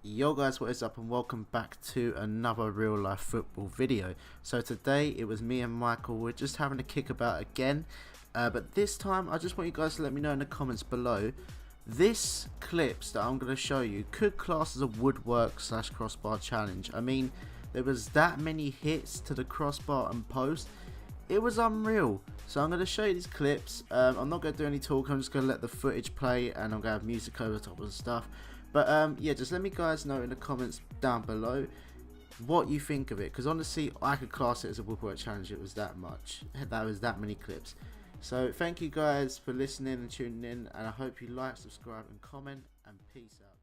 Yo guys, what is up and welcome back to another real life football video. So today it was me and Michael. We're just having a kick about again, but this time I just want you guys to let me know in the comments below. This clips that I'm going to show you could class as a woodwork / crossbar challenge. I mean, there was that many hits to the crossbar and post. It was unreal. So I'm going to show you these clips. I'm not going to do any talk. I'm just going to let the footage play and I'm going to have music over the top of the stuff. But yeah, just let me guys know in the comments down below what you think of it, because honestly I could class it as a woodwork challenge. It was that much, that was that many clips. So thank you guys for listening and tuning in, and I hope you like, subscribe and comment, and peace out.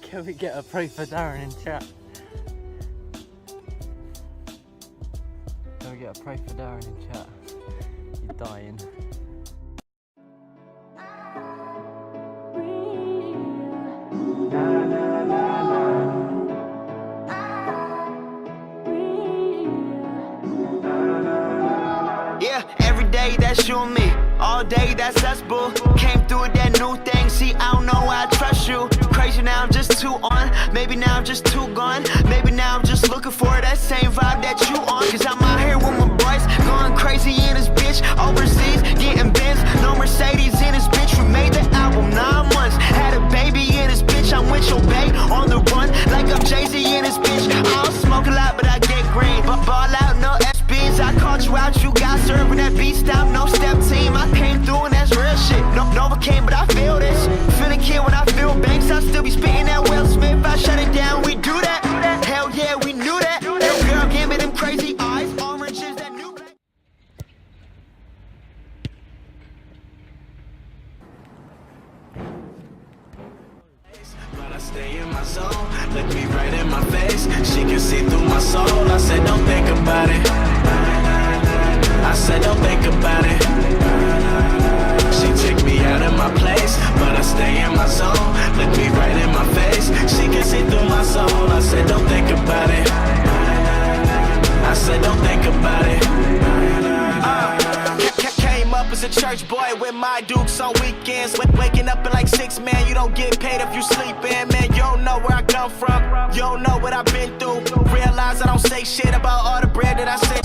Can we get a pray for Darren in chat? Can we get a pray for Darren in chat? You're dying. Yeah, every day that's you and me. All day that's us, boo. Came through with that new thing. See, I don't know why I trust you. Crazy now, I'm just too on. Maybe now I'm just too gone. Maybe now I'm just looking for that same vibe that you on. Cause I'm out here with my boys, going crazy in this bitch. Overseas, getting Benz, no Mercedes in this bitch. We made the album 9 months. Had a baby in this bitch. I'm with your babe on the run, like I'm Jay-Z in this bitch. I don't smoke a lot, but I get green. But ball out, no SBs. I called you out, you got serving that beat stop, no step team. I came through and that's real shit. No Novocaine, but I feel this. Feel the kid when I feel banks. I still be spitting that Will Smith. I shut it down, we do that. Hell yeah, we knew that. Little girl, give me them crazy eyes. Orange is that new black. But I stay in my zone. Look me right in my face. She can see through my soul. I said, don't think about it. I said, don't think about it. She took me out of my place, but I stay in my zone. Look me right in my face. She can see through my soul. I said, don't think about it. I said, don't think about it. Came up as a church boy with my dukes on weekends. Waking up at like 6, man, you don't get paid if you sleeping. Man, you don't know where I come from. You don't know what I've been through. Realize I don't say shit about all the bread that I sent.